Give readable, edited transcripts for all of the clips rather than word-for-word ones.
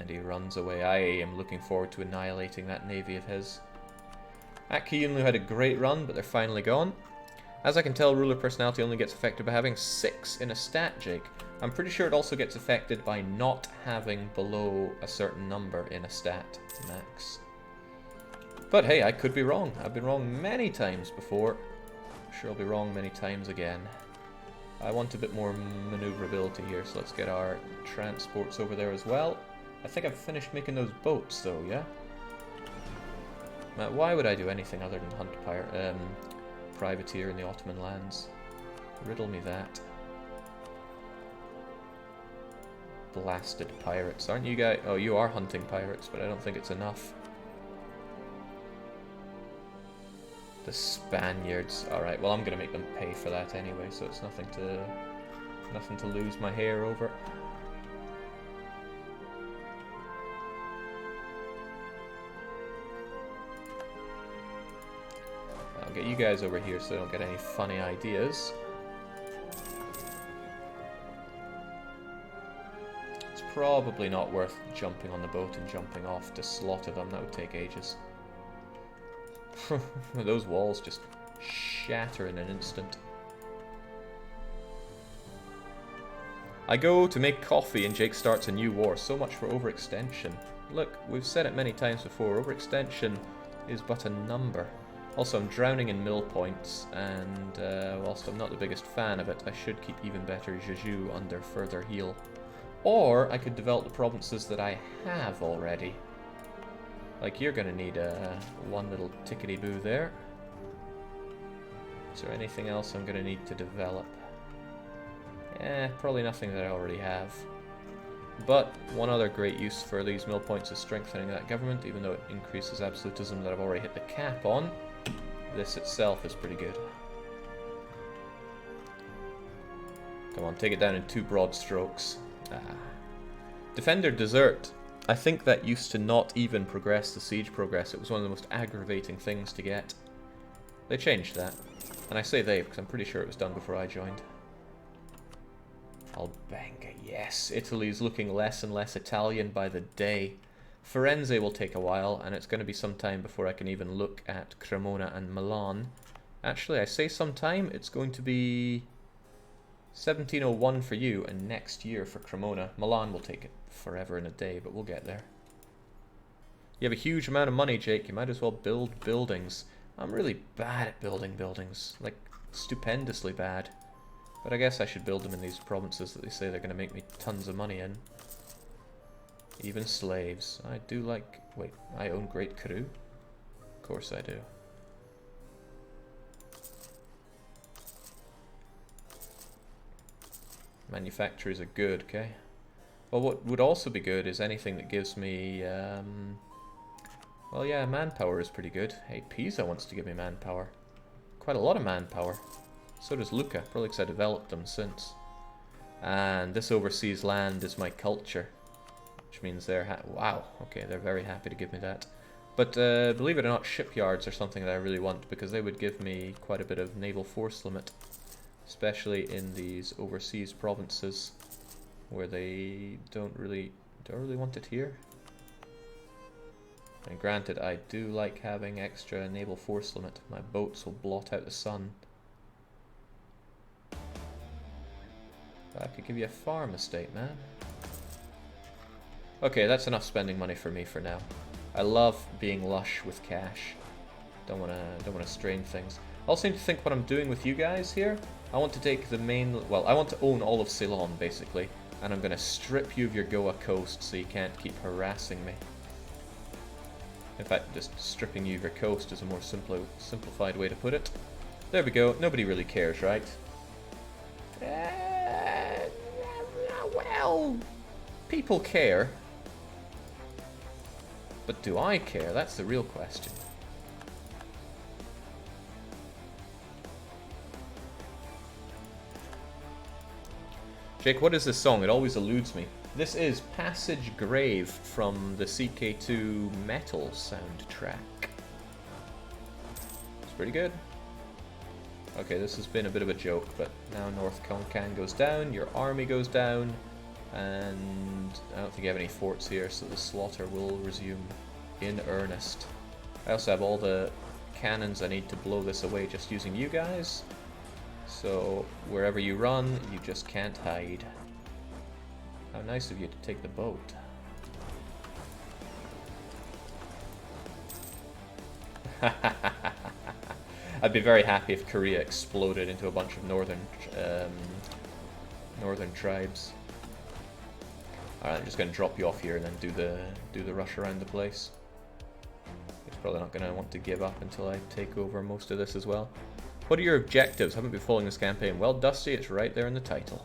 And he runs away. I am looking forward to annihilating that navy of his. Aki Yunlu had a great run, but they're finally gone. As I can tell, ruler personality only gets affected by having 6 in a stat, Jake. I'm pretty sure it also gets affected by not having below a certain number in a stat max. But hey, I could be wrong. I've been wrong many times before. I'm sure I'll be wrong many times again. I want a bit more maneuverability here, so let's get our transports over there as well. I think I've finished making those boats though, yeah? Why would I do anything other than hunt privateer in the Ottoman lands? Riddle me that. Blasted pirates. Aren't you guys? Oh, you are hunting pirates, but I don't think it's enough. The Spaniards. Alright, well I'm gonna make them pay for that anyway, so it's nothing to lose my hair over. I'll get you guys over here so I don't get any funny ideas. It's probably not worth jumping on the boat and jumping off to slaughter them. That would take ages. Those walls just shatter in an instant. I go to make coffee and Jake starts a new war. So much for overextension. Look, we've said it many times before. Overextension is but a number. Also, I'm drowning in mill points, and whilst I'm not the biggest fan of it, I should keep even better Jeju under further heal. Or I could develop the provinces that I have already. Like, you're going to need one little tickety-boo there. Is there anything else I'm going to need to develop? Probably nothing that I already have. But one other great use for these mill points is strengthening that government, even though it increases absolutism that I've already hit the cap on. This itself is pretty good. Come on, take it down in 2 broad strokes. Defender desert. I think that used to not even progress the siege progress. It was one of the most aggravating things to get. They changed that. And I say they because I'm pretty sure it was done before I joined. Albenga, yes. Italy's looking less and less Italian by the day. Firenze will take a while, and it's going to be some time before I can even look at Cremona and Milan. Actually, I say sometime, it's going to be 1701 for you, and next year for Cremona. Milan will take it forever and a day, but we'll get there. You have a huge amount of money, Jake. You might as well build buildings. I'm really bad at building buildings. Like, stupendously bad. But I guess I should build them in these provinces that they say they're going to make me tons of money in. Even slaves. I do like... Wait, I own Great Karoo? Of course I do. Manufacturers are good, okay? Well, what would also be good is anything that gives me... Well, yeah, manpower is pretty good. Hey, Pisa wants to give me manpower. Quite a lot of manpower. So does Lucca, probably because I developed them since. And this overseas land is my culture. Which means they're... Wow, okay, they're very happy to give me that. But believe it or not, shipyards are something that I really want, because they would give me quite a bit of naval force limit. Especially in these overseas provinces, where they don't really want it here. And granted, I do like having extra naval force limit. My boats will blot out the sun. But I could give you a farm estate, man. Okay, that's enough spending money for me for now. I love being lush with cash. Don't wanna strain things. I also need to think what I'm doing with you guys here. I want to take the main... Well, I want to own all of Ceylon, basically. And I'm going to strip you of your Goa coast so you can't keep harassing me. In fact, just stripping you of your coast is a more simplified way to put it. There we go. Nobody really cares, right? Well, people care. But do I care? That's the real question. Jake, what is this song? It always eludes me. This is Passage Grave from the CK2 Metal soundtrack. It's pretty good. Okay, this has been a bit of a joke, but now North Konkan goes down, your army goes down, And I don't think I have any forts here, so the slaughter will resume in earnest. I also have all the cannons I need to blow this away just using you guys. So wherever you run, you just can't hide. How nice of you to take the boat. I'd be very happy if Korea exploded into a bunch of northern tribes. Alright, I'm just going to drop you off here and then do the rush around the place. He's probably not going to want to give up until I take over most of this as well. What are your objectives? Haven't been following this campaign. Well, Dusty, it's right there in the title.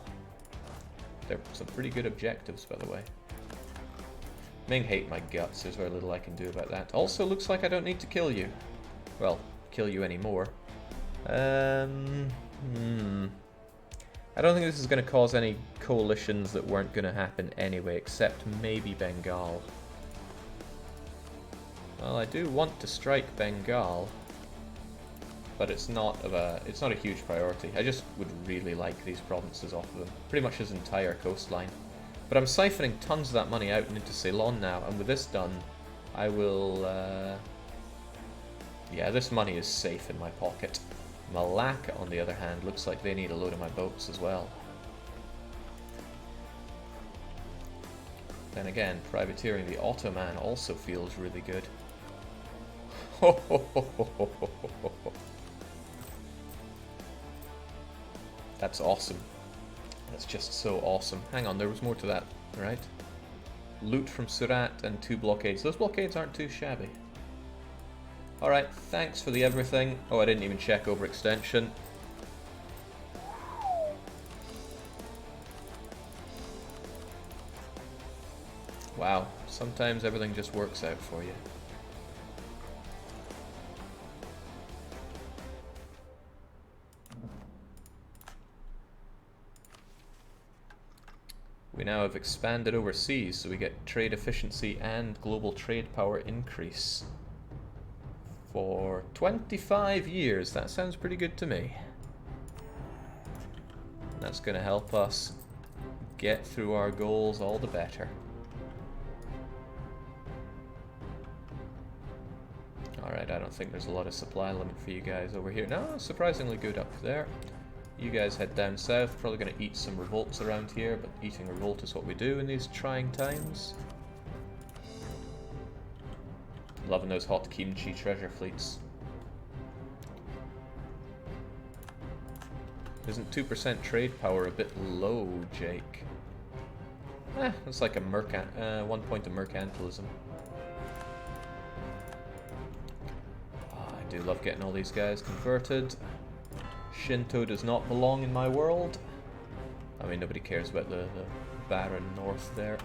They're some pretty good objectives, by the way. Ming hate my guts. There's very little I can do about that. Also, looks like I don't need to kill you. Well, kill you anymore. I don't think this is going to cause any coalitions that weren't going to happen anyway, except maybe Bengal. Well, I do want to strike Bengal, but it's not a huge priority. I just would really like these provinces off of them, pretty much his entire coastline. But I'm siphoning tons of that money out into Ceylon now, and with this done, I will. Yeah, this money is safe in my pocket. Malacca, on the other hand, looks like they need a load of my boats as well. Then again, privateering the Ottoman also feels really good. That's awesome. That's just so awesome. Hang on, there was more to that, right? Loot from Surat and 2 blockades. Those blockades aren't too shabby. Alright, thanks for the everything. Oh, I didn't even check overextension. Wow, sometimes everything just works out for you. We now have expanded overseas, so we get trade efficiency and global trade power increase. For 25 years, that sounds pretty good to me. That's going to help us get through our goals all the better. Alright, I don't think there's a lot of supply limit for you guys over here. No, surprisingly good up there. You guys head down south, probably going to eat some revolts around here, but eating revolt is what we do in these trying times. Loving those hot kimchi treasure fleets. Isn't 2% trade power a bit low, Jake? It's like a 1 point of mercantilism. Oh, I do love getting all these guys converted. Shinto does not belong in my world. I mean, nobody cares about the barren north there.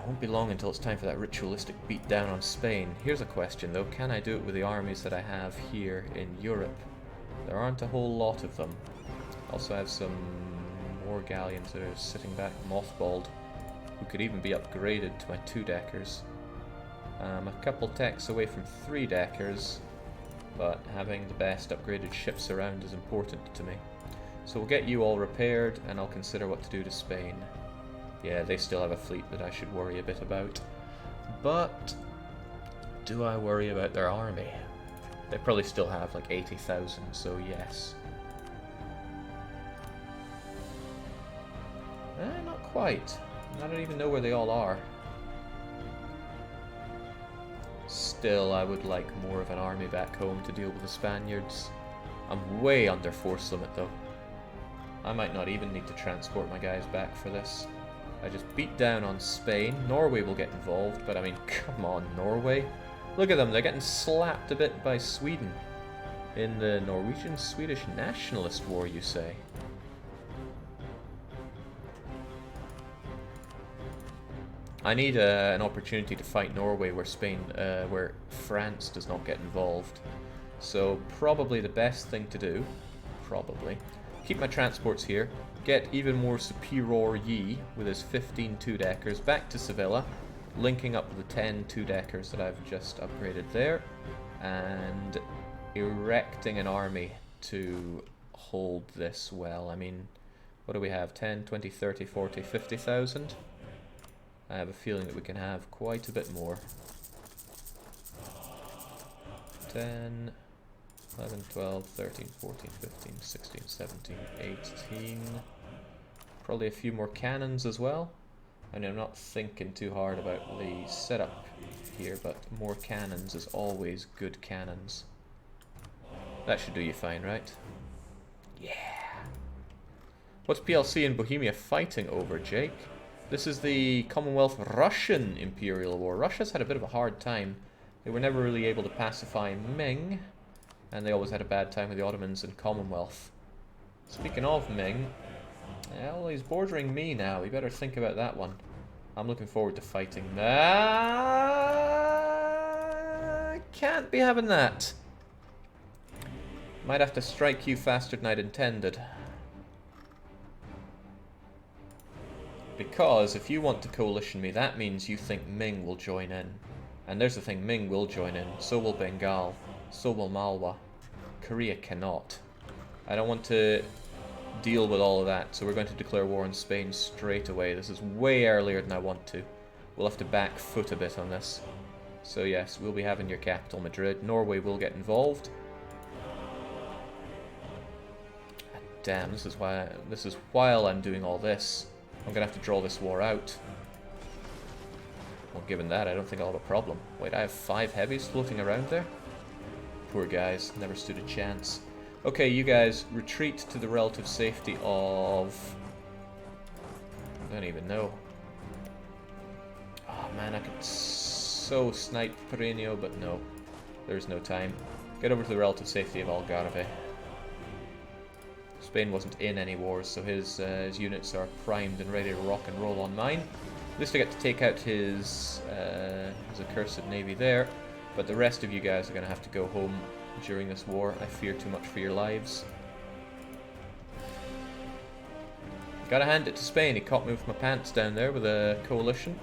Won't be long until it's time for that ritualistic beatdown on Spain. Here's a question though, can I do it with the armies that I have here in Europe? There aren't a whole lot of them. Also have some more galleons that are sitting back mothballed, who could even be upgraded to my 2-deckers. I'm a couple techs away from 3-deckers, but having the best upgraded ships around is important to me. So we'll get you all repaired, and I'll consider what to do to Spain. Yeah, they still have a fleet that I should worry a bit about. But do I worry about their army? They probably still have like 80,000, so yes. Not quite. I don't even know where they all are. Still, I would like more of an army back home to deal with the Spaniards. I'm way under force limit though. I might not even need to transport my guys back for this. I just beat down on Spain. Norway will get involved, but I mean, come on, Norway. Look at them, they're getting slapped a bit by Sweden. In the Norwegian-Swedish nationalist war, you say? I need an opportunity to fight Norway where France does not get involved. So probably the best thing to do, keep my transports here, get even more superior Yi with his 15 2-deckers back to Sevilla, linking up with the 10 two-deckers that I've just upgraded there, and erecting an army to hold this well. I mean, what do we have? 10, 20, 30, 40, 50,000? I have a feeling that we can have quite a bit more. 10, 11, 12, 13, 14, 15, 16, 17, 18. Probably a few more cannons as well. And I'm not thinking too hard about the setup here, but more cannons is always good cannons. That should do you fine, right? Yeah. What's PLC and Bohemia fighting over, Jake? This is the Commonwealth Russian Imperial War. Russia's had a bit of a hard time. They were never really able to pacify Ming, and they always had a bad time with the Ottomans and Commonwealth. Speaking of Ming, well, he's bordering me now. We better think about that one. I'm looking forward to fighting. Can't be having that. Might have to strike you faster than I'd intended. Because if you want to coalition me, that means you think Ming will join in. And there's the thing, Ming will join in. So will Bengal. So will Malwa. Korea cannot. I don't want to deal with all of that, so we're going to declare war on Spain straight away. This is way earlier than I want to. We'll have to back foot a bit on this. So yes, we'll be having your capital, Madrid. Norway will get involved. Damn, this is while I'm doing all this. I'm gonna have to draw this war out. Well, given that, I don't think I'll have a problem. Wait, I have 5 heavies floating around there? Poor guys, never stood a chance. Okay, you guys, retreat to the relative safety of... I don't even know. Oh man, I could so snipe Perenio, but no. There's no time. Get over to the relative safety of Algarve. Spain wasn't in any wars, so his units are primed and ready to rock and roll on mine. At least I get to take out his accursed navy there, but the rest of you guys are going to have to go home during this war. I fear too much for your lives. Gotta hand it to Spain. He caught me with my pants down there with a coalition.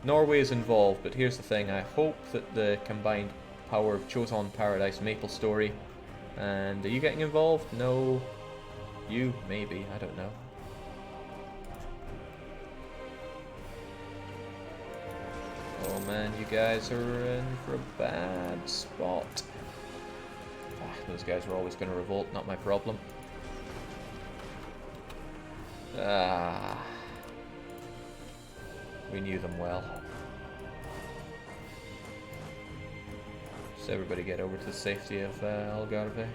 Norway is involved, but here's the thing. I hope that the combined power of Choson Paradise Maple Story. And are you getting involved? No. You? Maybe. I don't know. Oh man, you guys are in for a bad spot. Those guys are always going to revolt, not my problem. We knew them well. Just everybody get over to the safety of Algarve.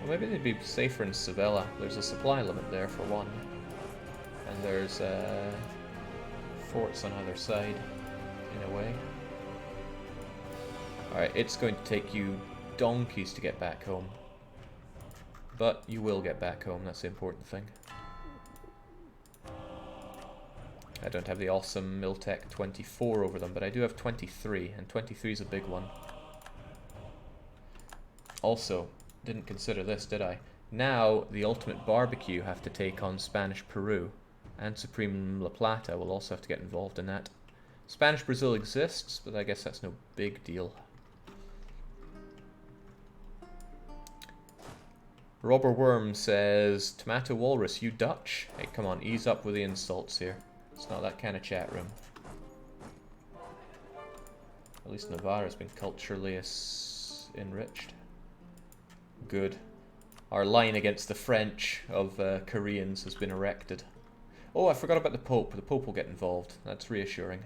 Well, maybe they'd be safer in Sevilla. There's a supply limit there for one. And there's forts on either side, in a way. Alright, it's going to take you donkeys to get back home. But you will get back home, that's the important thing. I don't have the awesome Miltech 24 over them, but I do have 23, and 23 is a big one. Also, didn't consider this, did I? Now, the Ultimate Barbecue have to take on Spanish Peru, and Supreme La Plata will also have to get involved in that. Spanish Brazil exists, but I guess that's no big deal. Robber Worm says, Tomato Walrus, you Dutch? Hey, come on, ease up with the insults here. It's not that kind of chat room. At least Navarre has been culturally enriched. Good. Our line against the French of Koreans has been erected. Oh, I forgot about the Pope. The Pope will get involved. That's reassuring.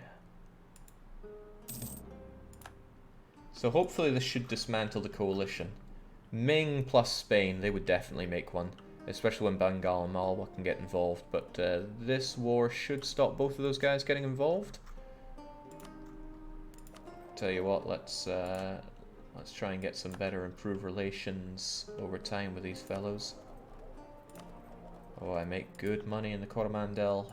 So hopefully this should dismantle the coalition. Ming plus Spain, they would definitely make one. Especially when Bengal and Malwa can get involved. But this war should stop both of those guys getting involved. Tell you what, let's try and get some better improved relations over time with these fellows. Oh, I make good money in the Coromandel.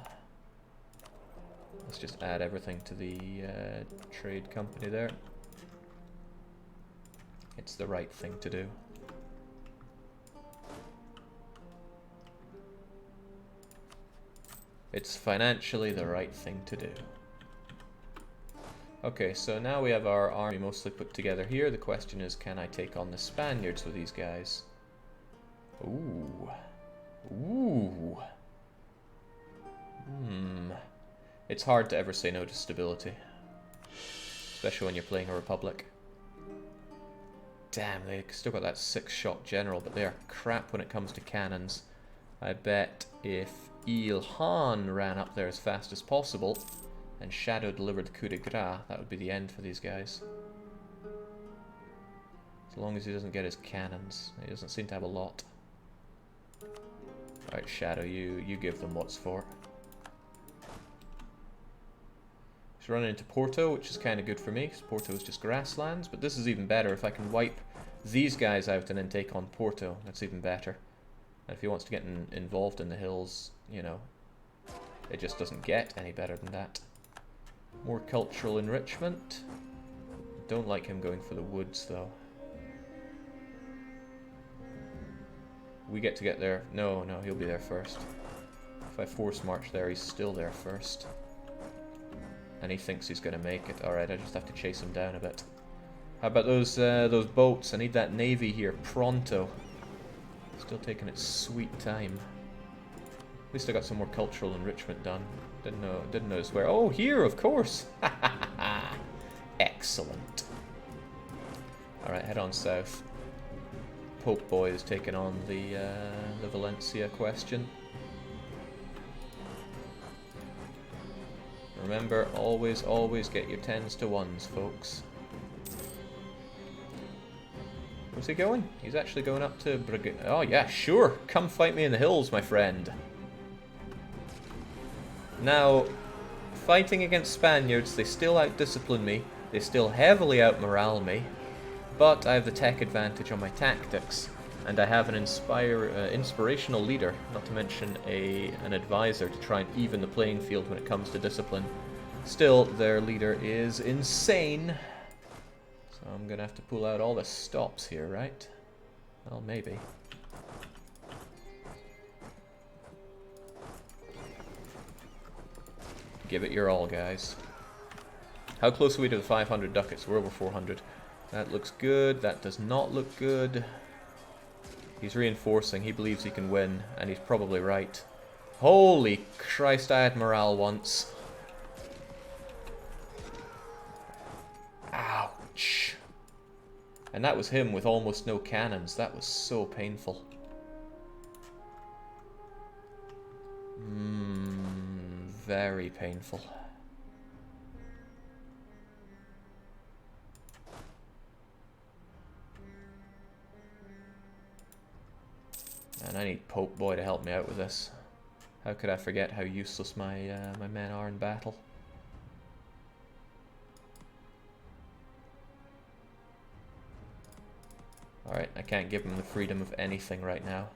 Let's just add everything to the trade company there. It's the right thing to do. It's financially the right thing to do. Okay, so now we have our army mostly put together here. The question is, can I take on the Spaniards with these guys? Ooh. Ooh. It's hard to ever say no to stability. Especially when you're playing a republic. Damn, they still got that 6-shot general, but they are crap when it comes to cannons. I bet if Ilhan ran up there as fast as possible and Shadow delivered the coup de grace, that would be the end for these guys. As long as he doesn't get his cannons. He doesn't seem to have a lot. Alright, Shadow, you give them what's for. He's running into Porto, which is kind of good for me, because Porto is just grasslands. But this is even better. If I can wipe these guys out and then take on Porto, that's even better. And if he wants to get involved in the hills, you know, it just doesn't get any better than that. More cultural enrichment. Don't like him going for the woods, though. We get to get there. No, he'll be there first. If I force march there, he's still there first. And he thinks he's going to make it. Alright, I just have to chase him down a bit. How about those boats? I need that navy here pronto. Still taking its sweet time. At least I got some more cultural enrichment done. Didn't notice where. Oh, here, of course! Excellent. Alright, head on south. Pope Boy is taking on the Valencia question. Remember, always get your 10s to 1s, folks. Where's he going? He's actually going up to Oh yeah, sure! Come fight me in the hills, my friend. Now, fighting against Spaniards, they still out-discipline me. They still heavily out-morale me. But I have the tech advantage on my tactics. And I have an inspirational leader, not to mention an advisor to try and even the playing field when it comes to discipline. Still, their leader is insane. So I'm going to have to pull out all the stops here, right? Well, maybe. Give it your all, guys. How close are we to the 500 ducats? We're over 400. That looks good. That does not look good. He's reinforcing. He believes he can win, and he's probably right. Holy Christ, I had morale once. Ouch. And that was him with almost no cannons. That was so painful. Very painful. And I need Pope Boy to help me out with this. How could I forget how useless my men are in battle? Alright, I can't give him the freedom of anything right now.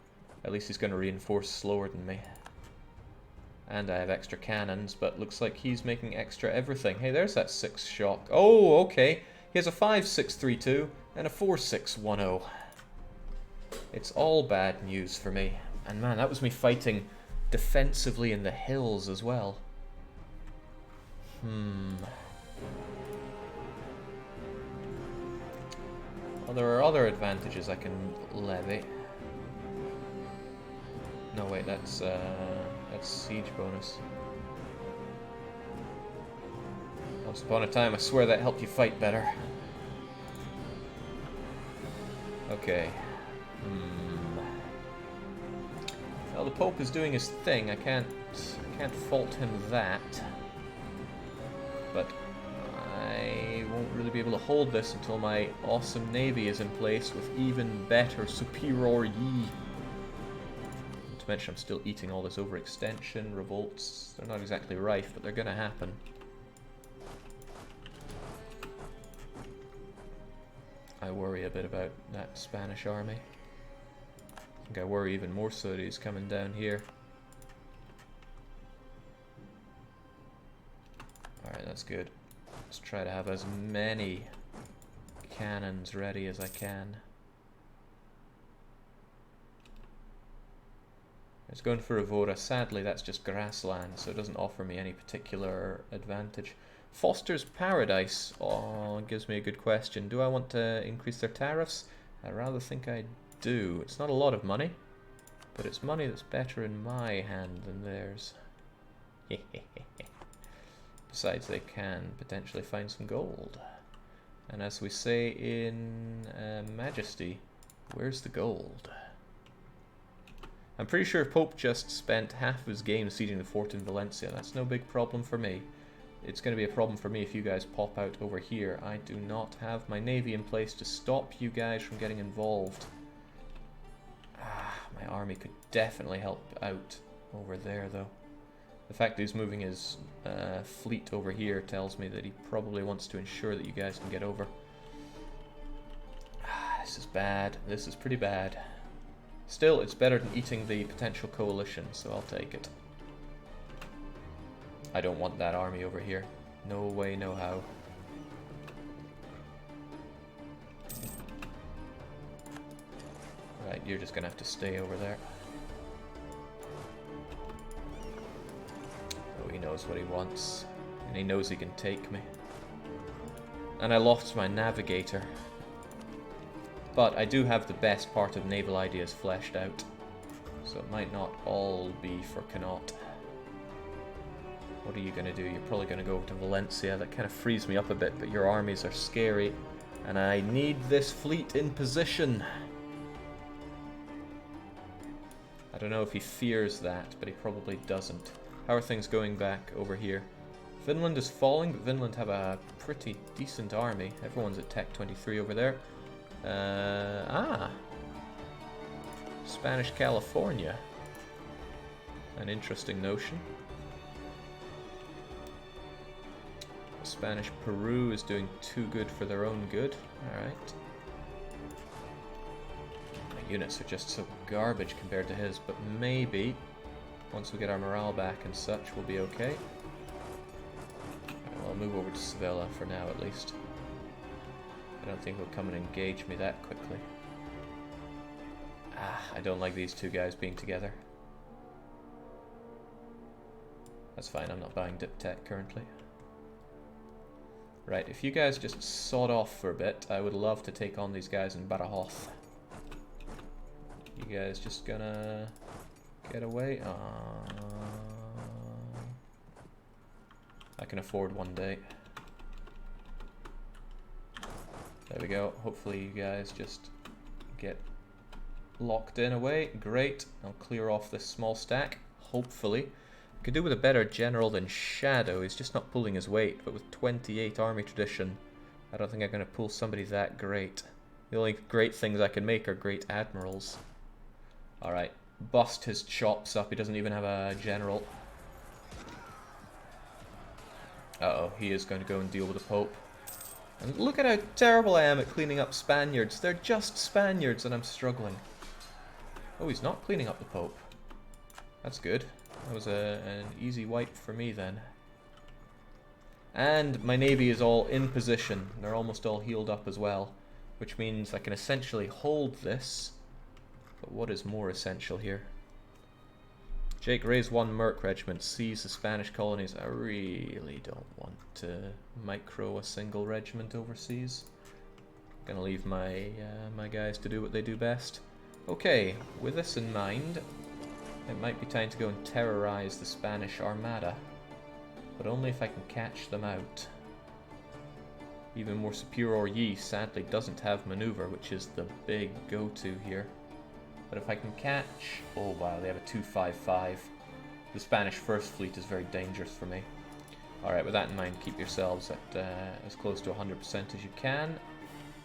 At least he's going to reinforce slower than me. And I have extra cannons, but looks like he's making extra everything. Hey, there's that 6 shock. Oh, okay. He has a 5-6-3-2 and a 4-6-1-0. It's all bad news for me. And man, that was me fighting defensively in the hills as well. Well, there are other advantages I can levy. No, wait, that's siege bonus. Once upon a time, I swear that helped you fight better. Okay. Well, the Pope is doing his thing. I can't fault him that. But I won't really be able to hold this until my awesome navy is in place with even better superiority. Not to mention I'm still eating all this overextension, revolts. They're not exactly rife, but they're gonna happen. I worry a bit about that Spanish army. I think I worry even more so that he's coming down here. Alright, that's good. Let's try to have as many cannons ready as I can. It's going for Evora. Sadly, that's just grassland, so it doesn't offer me any particular advantage. Foster's Paradise. Oh, gives me a good question. Do I want to increase their tariffs? I rather think I do. It's not a lot of money, but it's money that's better in my hand than theirs. Besides, they can potentially find some gold. And as we say in Majesty, where's the gold? I'm pretty sure Pope just spent half of his game sieging the fort in Valencia. That's no big problem for me. It's going to be a problem for me if you guys pop out over here. I do not have my navy in place to stop you guys from getting involved. My army could definitely help out over there, though. The fact that he's moving his fleet over here tells me that he probably wants to ensure that you guys can get over. This is bad. This is pretty bad. Still, it's better than eating the potential coalition, so I'll take it. I don't want that army over here. No way, no how. Right, you're just gonna have to stay over there. Oh, he knows what he wants. And he knows he can take me. And I lost my navigator. But I do have the best part of naval ideas fleshed out. So it might not all be for Connaught. What are you going to do? You're probably going to go over to Valencia. That kind of frees me up a bit, but your armies are scary. And I need this fleet in position. I don't know if he fears that, but he probably doesn't. How are things going back over here? Finland is falling, but Finland have a pretty decent army. Everyone's at Tech 23 over there. Spanish California. An interesting notion. Spanish Peru is doing too good for their own good. Alright. My units are just so garbage compared to his, but maybe once we get our morale back and such, we'll be okay. Well, I'll move over to Sevilla for now at least. I don't think he'll come and engage me that quickly. I don't like these two guys being together. That's fine, I'm not buying Dip Tech currently. Right, if you guys just sod off for a bit, I would love to take on these guys in Badajoz. You guys just gonna get away? I can afford one day. There we go. Hopefully you guys just get locked in away. Great. I'll clear off this small stack. Hopefully. Could do with a better general than Shadow. He's just not pulling his weight. But with 28 army tradition, I don't think I'm going to pull somebody that great. The only great things I can make are great admirals. Alright. Bust his chops up. He doesn't even have a general. Uh-oh. He is going to go and deal with the Pope. And look at how terrible I am at cleaning up Spaniards. They're just Spaniards and I'm struggling. Oh, he's not cleaning up the Pope. That's good. That was an easy wipe for me then. And my navy is all in position. They're almost all healed up as well. Which means I can essentially hold this. But what is more essential here? Jake, raise one Merc regiment, seize the Spanish colonies. I really don't want to micro a single regiment overseas. Gonna leave my my guys to do what they do best. Okay, with this in mind, it might be time to go and terrorize the Spanish Armada. But only if I can catch them out. Even more superior Yi sadly doesn't have maneuver, which is the big go-to here. But if I can catch... Oh wow, they have a 255. The Spanish First Fleet is very dangerous for me. Alright, with that in mind, keep yourselves at as close to 100% as you can.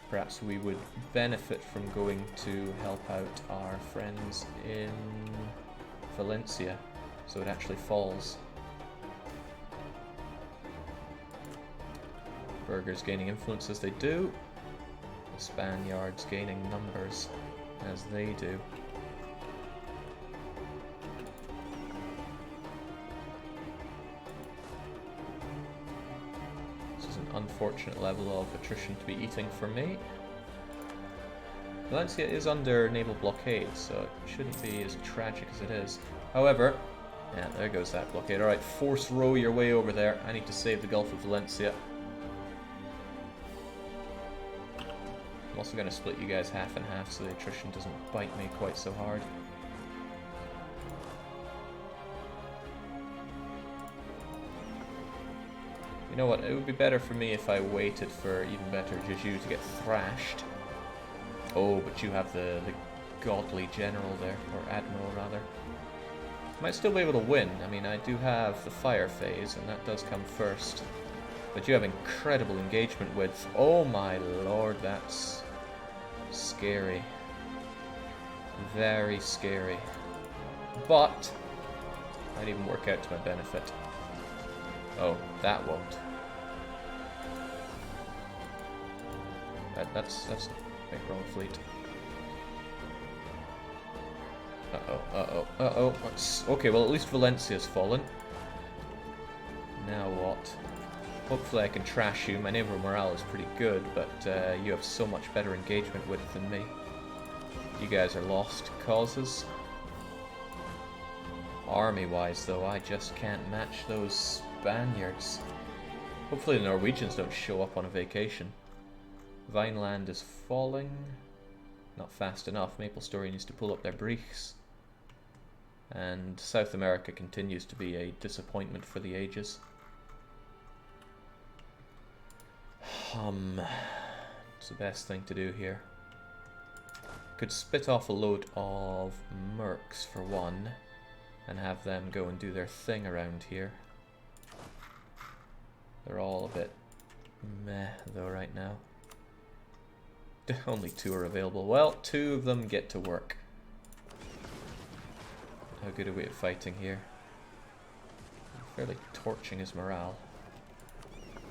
Perhaps we would benefit from going to help out our friends in Valencia, so it actually falls. Burghers gaining influence as they do. The Spaniards gaining numbers as they do. This is an unfortunate level of attrition to be eating for me. Valencia is under naval blockade, so it shouldn't be as tragic as it is. However, yeah, there goes that blockade. Alright, force row your way over there. I need to save the Gulf of Valencia. I'm also going to split you guys half and half so the attrition doesn't bite me quite so hard. You know what, it would be better for me if I waited for even better Jeju to get thrashed. Oh, but you have the godly general there, or admiral rather. Might still be able to win. I mean, I do have the fire phase, and that does come first. But you have incredible engagement width. Oh my lord, that's scary. Very scary. But might even work out to my benefit. Oh, that won't. That's a big wrong fleet. Uh-oh. Okay, well at least Valencia's fallen. Now what? Hopefully I can trash you. My naval morale is pretty good, but you have so much better engagement width than me. You guys are lost causes. Army-wise, though, I just can't match those Spaniards. Hopefully the Norwegians don't show up on a vacation. Vineland is falling. Not fast enough. Maple Story needs to pull up their briefs. And South America continues to be a disappointment for the ages. It's the best thing to do here. Could spit off a load of mercs for one, and have them go and do their thing around here. They're all a bit meh though right now. Only 2 are available. Well, 2 of them get to work. How good are we at fighting here? Fairly torching his morale.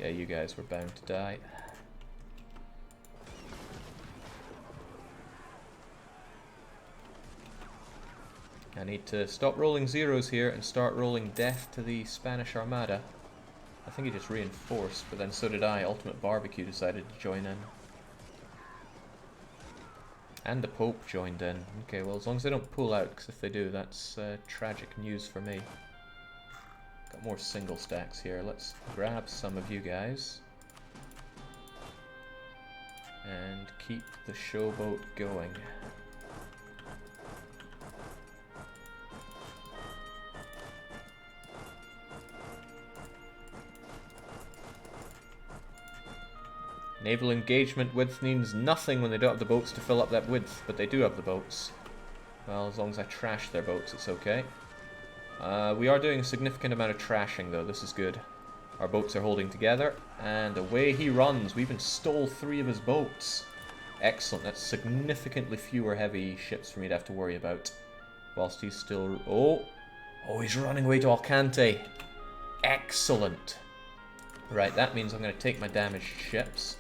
Yeah, you guys were bound to die. I need to stop rolling zeros here and start rolling death to the Spanish Armada. I think he just reinforced, but then so did I. Ultimate Barbecue decided to join in. And the Pope joined in. Okay, well, as long as they don't pull out, because if they do, that's tragic news for me. Got more single stacks here. Let's grab some of you guys. And keep the showboat going. Naval engagement width means nothing when they don't have the boats to fill up that width, but they do have the boats. Well, as long as I trash their boats, it's okay. We are doing a significant amount of trashing, though. This is good. Our boats are holding together, and away he runs. We even stole 3 of his boats. Excellent. That's significantly fewer heavy ships for me to have to worry about. Whilst he's still... Oh, he's running away to Alcante. Excellent. Right, that means I'm going to take my damaged ships.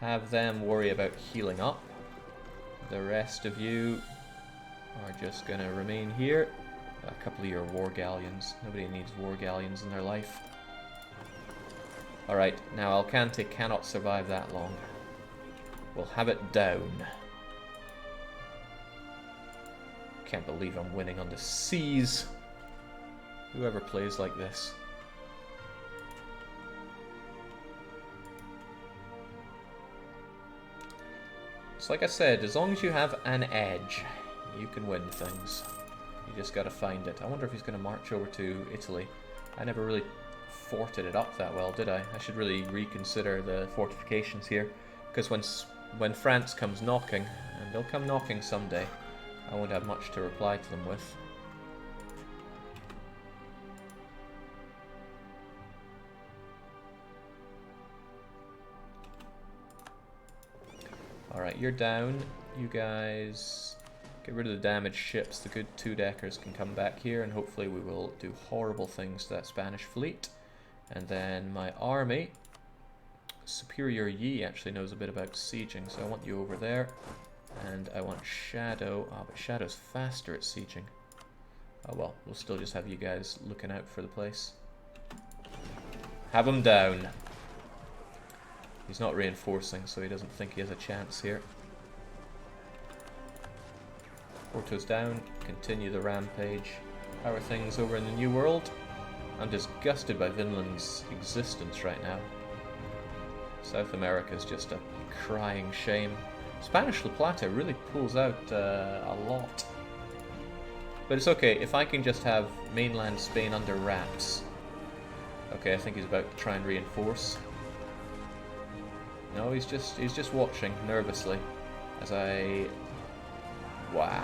Have them worry about healing up. The rest of you are just going to remain here. A couple of your war galleons. Nobody needs war galleons in their life. Alright, now Alcante cannot survive that long. We'll have it down. Can't believe I'm winning on the seas. Whoever plays like this. So like I said, as long as you have an edge, you can win things. You just gotta find it. I wonder if he's gonna march over to Italy. I never really forted it up that well, did I? I should really reconsider the fortifications here. Because when France comes knocking, and they'll come knocking someday, I won't have much to reply to them with. Alright, you're down. You guys get rid of the damaged ships. The good 2-deckers can come back here, and hopefully we will do horrible things to that Spanish fleet. And then my army, Superior Yi actually knows a bit about sieging, so I want you over there. And I want Shadow. Oh, but Shadow's faster at sieging. Oh well, we'll still just have you guys looking out for the place. Have him down. He's not reinforcing, so he doesn't think he has a chance here. Porto's down. Continue the rampage. How are things over in the New World? I'm disgusted by Vinland's existence right now. South America is just a crying shame. Spanish La Plata really pulls out a lot. But it's okay, if I can just have mainland Spain under wraps. Okay, I think he's about to try and reinforce. No, he's just watching nervously as I... Wow,